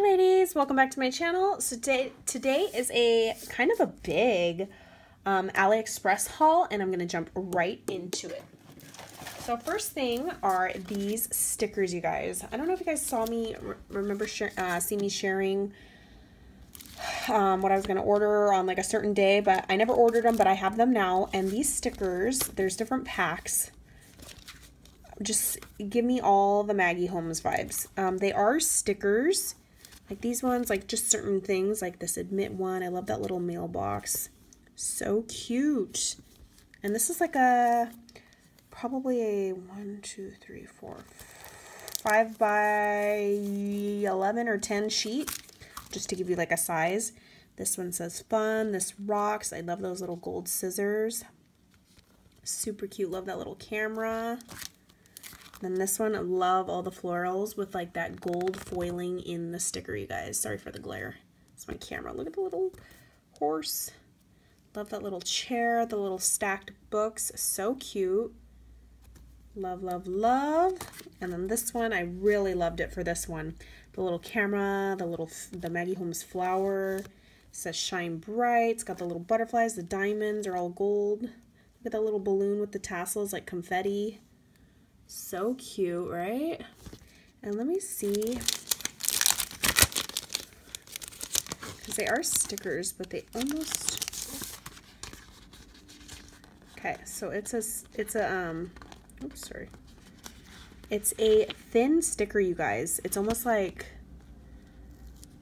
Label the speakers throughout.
Speaker 1: Hi ladies, welcome back to my channel. So today is a kind of a big Aliexpress haul, and I'm going to jump right into it. So first thing are these stickers, you guys. I don't know if you guys saw me, see me sharing what I was going to order on like a certain day, but I never ordered them, but I have them now. And these stickers, there's different packs. Just give me all the Maggie Holmes vibes. They are stickers. Like these ones, like just certain things, like this admit one. I love that little mailbox. So cute. And this is like probably a 5 by 11 or 10 sheet, just to give you like a size. This one says fun. This rocks. I love those little gold scissors. Super cute. Love that little camera. Then this one, I love all the florals with like that gold foiling in the sticker, you guys. Sorry for the glare. It's my camera. Look at the little horse. Love that little chair, the little stacked books. So cute. Love, love, love. And then this one, I really loved it for this one. The little camera, the Maggie Holmes flower. It says shine bright. It's got the little butterflies. The diamonds are all gold. Look at that little balloon with the tassels like confetti. So cute, right? And let me see, because they are stickers, but they almost, okay, so it's a thin sticker, you guys. It's almost like,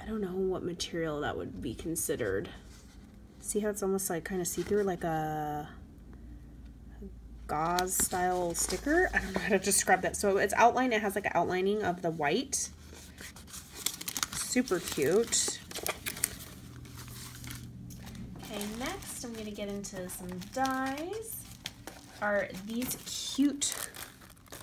Speaker 1: I don't know what material that would be considered. See how it's almost like kind of see-through, like a gauze style sticker. I don't know how to describe that. So it's outlined. It has like an outlining of the white. Super cute. Okay, next I'm going to get into some dies. Are these cute?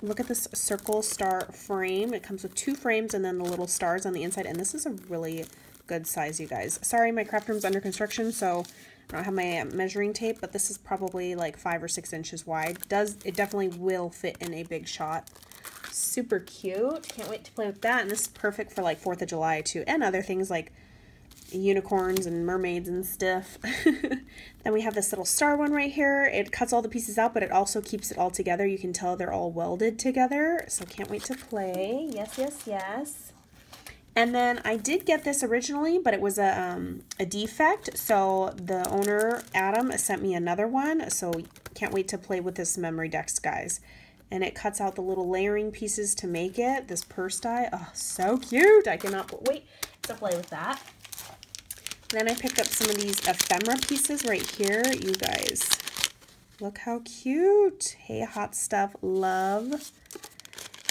Speaker 1: Look at this circle star frame. It comes with 2 frames and then the little stars on the inside. And this is a really good size, you guys. Sorry, my craft room's under construction, so I don't have my measuring tape, but this is probably like 5 or 6 inches wide. It definitely will fit in a big shot. Super cute. Can't wait to play with that. And this is perfect for like 4th of July too, and other things like unicorns and mermaids and stuff. Then we have this little star one right here. It cuts all the pieces out, but it also keeps it all together. You can tell they're all welded together. So can't wait to play. Yes, yes, yes. And then I did get this originally, but it was a defect. So the owner, Adam, sent me another one. So can't wait to play with this memory decks, guys. And it cuts out the little layering pieces to make it. This purse die. Oh, so cute. I cannot wait to play with that. Then I picked up some of these ephemera pieces right here. You guys, look how cute. Hey, hot stuff. Love.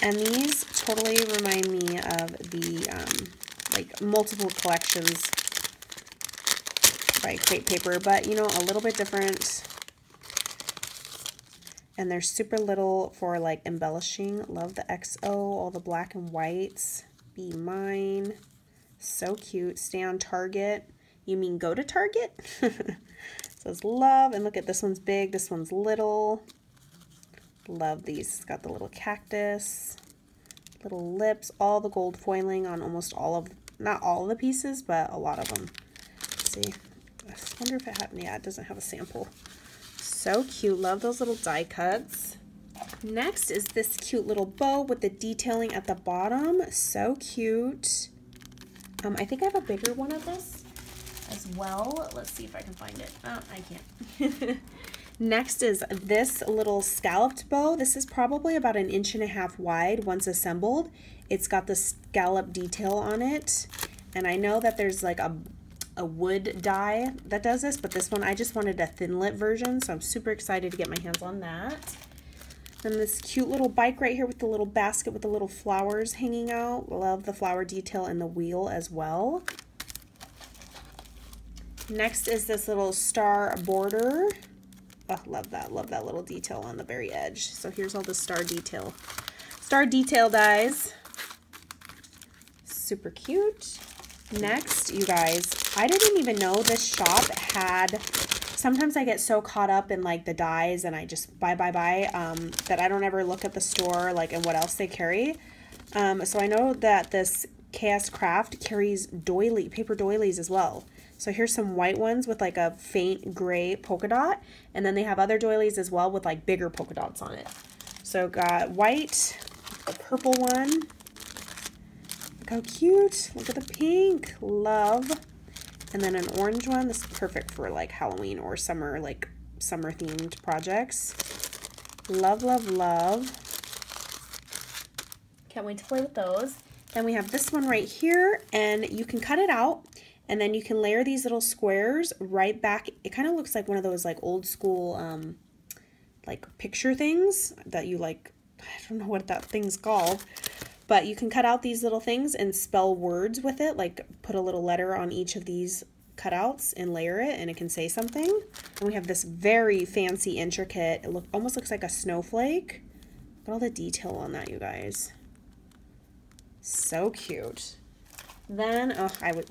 Speaker 1: And these totally remind me of the like multiple collections by Crate Paper, but you know, a little bit different. And they're super little for like embellishing. Love the XO, all the black and whites. Be mine. So cute. Stay on Target. You mean go to Target? It says love. And look at this one's big, this one's little. Love these. It's got the little cactus, little lips, all the gold foiling on almost all of, not all of the pieces, but a lot of them. Let's see. I wonder if it had, yeah, it doesn't have a sample. So cute. Love those little die cuts. Next is this cute little bow with the detailing at the bottom. So cute. I think I have a bigger one of this as well. Let's see if I can find it. Oh, I can't. Next is this little scalloped bow. This is probably about 1.5 inches wide once assembled. It's got the scallop detail on it. And I know that there's like a wood die that does this, but this one, I just wanted a thin-lit version, so I'm super excited to get my hands on that. Then this cute little bike right here with the little basket with the little flowers hanging out. Love the flower detail in the wheel as well. Next is this little star border. Oh, love that little detail on the very edge. So here's all the star detail dies. Super cute. Next, you guys, I didn't even know this shop had, sometimes I get so caught up in like the dies and I just buy, that I don't ever look at the store like and what else they carry. So I know that this kscraft carries paper doilies as well. So here's some white ones with like a faint gray polka dot, and then they have other doilies as well with like bigger polka dots on it. So got white, a purple one. Look how cute. Look at the pink. Love. And then an orange one. This is perfect for like Halloween or summer, like summer themed projects. Love, love, love. Can't wait to play with those. Then we have this one right here, and you can cut it out, and then you can layer these little squares right back. It kind of looks like one of those like old school like picture things that you like, I don't know what that thing's called, but you can cut out these little things and spell words with it, like put a little letter on each of these cutouts and layer it, and it can say something. And we have this very fancy, intricate, it almost looks like a snowflake. Look at all the detail on that, you guys. So cute. Then, oh,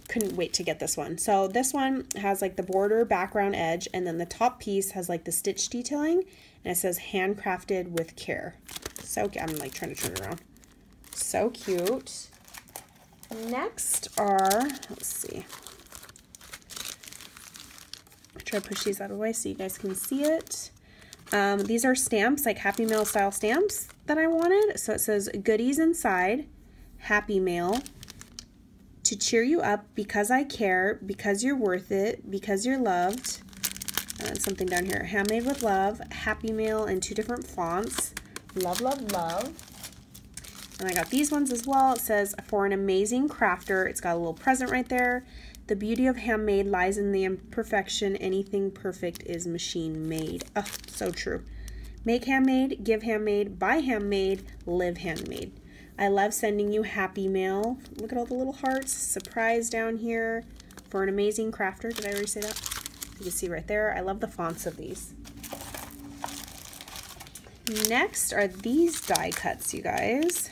Speaker 1: couldn't wait to get this one. So this one has like the border, background, edge, and then the top piece has like the stitch detailing, and it says handcrafted with care. So I'm like trying to turn it around. So cute. Next are, let's see. Try to push these out of the way so you guys can see it. These are stamps, like Happy Mail style stamps that I wanted. So it says goodies inside, Happy Mail, to cheer you up because I care, because you're worth it, because you're loved. And then something down here, handmade with love, Happy Mail in 2 different fonts. Love, love, love. And I got these ones as well. It says, for an amazing crafter. It's got a little present right there. The beauty of handmade lies in the imperfection. Anything perfect is machine made. Oh, so true. Make handmade, give handmade, buy handmade, live handmade. I love sending you Happy Mail. Look at all the little hearts. Surprise down here. For an amazing crafter. Did I already say that? You can see right there. I love the fonts of these. Next are these die cuts, you guys.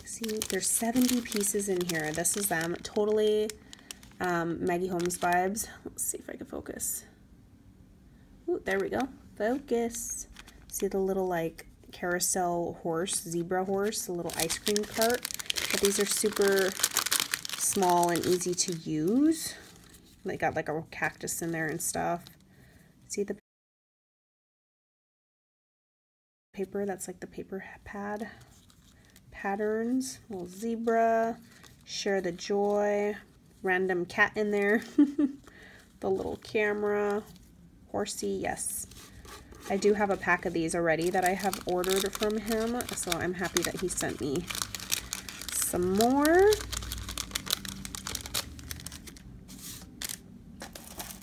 Speaker 1: See, there's 70 pieces in here. This is them. Totally Maggie Holmes vibes. Let's see if I can focus. Ooh, there we go. Focus. See the little like carousel horse, zebra horse, a little ice cream cart. But these are super small and easy to use. They got like a cactus in there and stuff. See the paper? That's like the paper pad patterns. Little zebra, share the joy, random cat in there, the little camera, horsey, yes. I do have a pack of these already that I have ordered from him, so I'm happy that he sent me some more.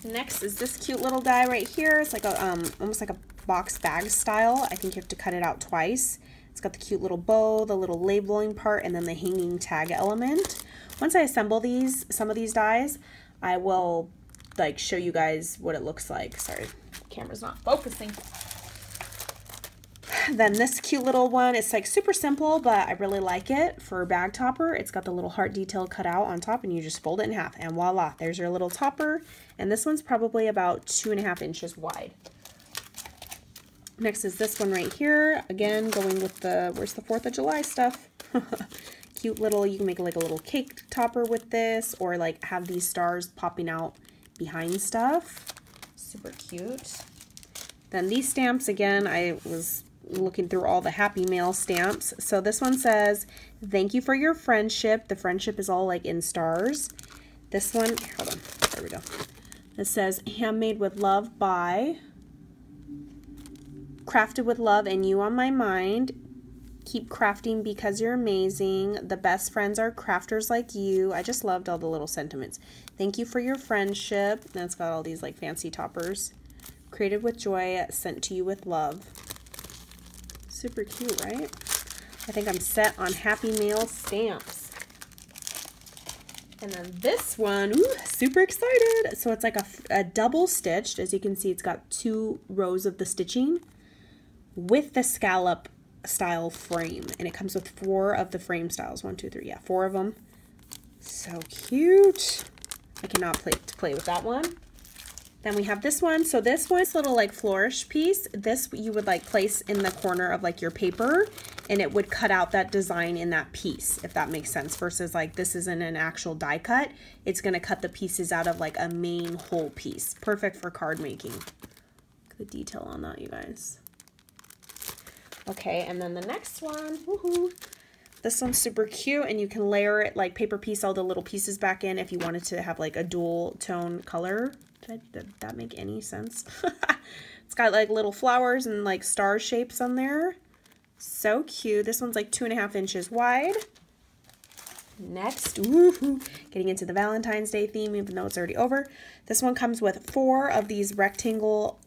Speaker 1: Next is this cute little die right here. It's like a almost like a box bag style. I think you have to cut it out twice. It's got the cute little bow, the little labeling part, and then the hanging tag element. Once I assemble these, some of these dies, I will like show you guys what it looks like. Sorry, camera's not focusing. Then this cute little one, it's like super simple, but I really like it for a bag topper. It's got the little heart detail cut out on top, and you just fold it in half, and voila, there's your little topper. And this one's probably about 2.5 inches wide. Next is this one right here. Again, going with the, where's the 4th of July stuff? Cute little, you can make like a little cake topper with this, or like have these stars popping out behind stuff. Super cute. Then these stamps, again, I was looking through all the Happy Mail stamps. So this one says, thank you for your friendship. The friendship is all like in stars. This one, hold on, there we go. It says, handmade with love by, crafted with love and you on my mind. Keep crafting because you're amazing. The best friends are crafters like you. I just loved all the little sentiments. Thank you for your friendship. And it's got all these like fancy toppers. Created with joy, sent to you with love. Super cute, right? I think I'm set on Happy Mail stamps. And then this one, ooh, super excited. So it's like a double stitched. As you can see, it's got 2 rows of the stitching with the scallop style frame. And it comes with 4 of the frame styles. 1, 2, 3, yeah, 4 of them. So cute. I cannot wait to play with that one. Then we have this one. So this one's a little like flourish piece. This you would like place in the corner of like your paper, and it would cut out that design in that piece, if that makes sense, versus like this isn't an actual die cut. It's going to cut the pieces out of like a main whole piece. Perfect for card making. Look at the detail on that, you guys. Okay, and then the next one, woohoo. This one's super cute, and you can layer it, like paper piece all the little pieces back in if you wanted to have like a dual tone color. Did that make any sense? It's got like little flowers and like star shapes on there. So cute. This one's like 2.5 inches wide. Next, woohoo, getting into the Valentine's Day theme, even though it's already over. This one comes with 4 of these rectangle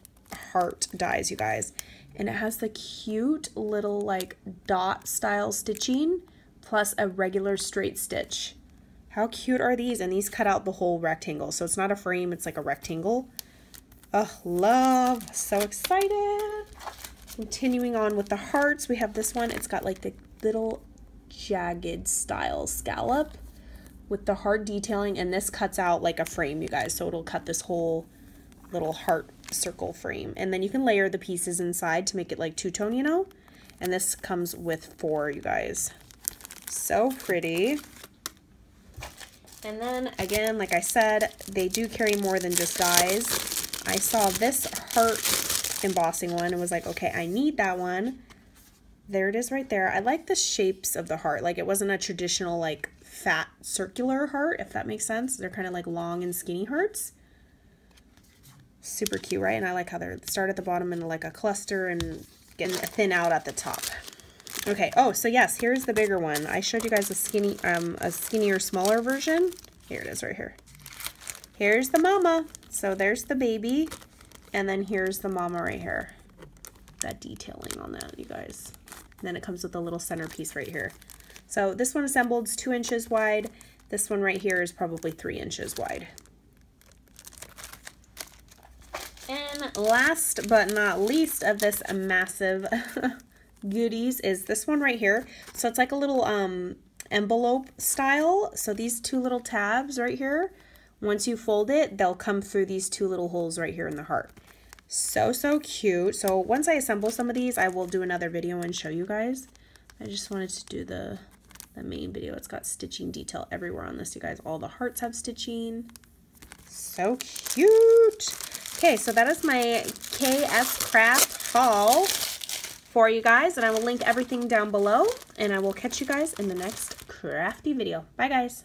Speaker 1: heart dies, you guys. And it has the cute little like dot style stitching plus a regular straight stitch. How cute are these? And these cut out the whole rectangle. So it's not a frame, it's like a rectangle. Oh, love. So excited. Continuing on with the hearts, we have this one. It's got like the little jagged style scallop with the heart detailing, and this cuts out like a frame, you guys. So it'll cut this whole little heart circle frame, and then you can layer the pieces inside to make it like two-tone, you know. And this comes with 4, you guys. So pretty. And then again, like I said, they do carry more than just dies. I saw this heart embossing one and was like, okay, I need that one. There it is right there. I like the shapes of the heart. Like it wasn't a traditional like fat circular heart, if that makes sense. They're kind of like long and skinny hearts. Super cute, right? And I like how they start at the bottom in like a cluster and getting thin out at the top. Okay. Oh, so yes, here's the bigger one. I showed you guys a skinnier, smaller version. Here it is right here. Here's the mama. So there's the baby, and then here's the mama right here. That detailing on that, you guys. And then it comes with a little centerpiece right here. So this one assembled is 2 inches wide. This one right here is probably 3 inches wide. And last but not least of this massive goodies is this one right here. So it's like a little envelope style. So these 2 little tabs right here, once you fold it, they'll come through these 2 little holes right here in the heart. So, so cute. So once I assemble some of these, I will do another video and show you guys. I just wanted to do the main video. It's got stitching detail everywhere on this, you guys. All the hearts have stitching. So cute. Okay, so that is my kscraft haul for you guys, and I will link everything down below, and I will catch you guys in the next crafty video. Bye, guys.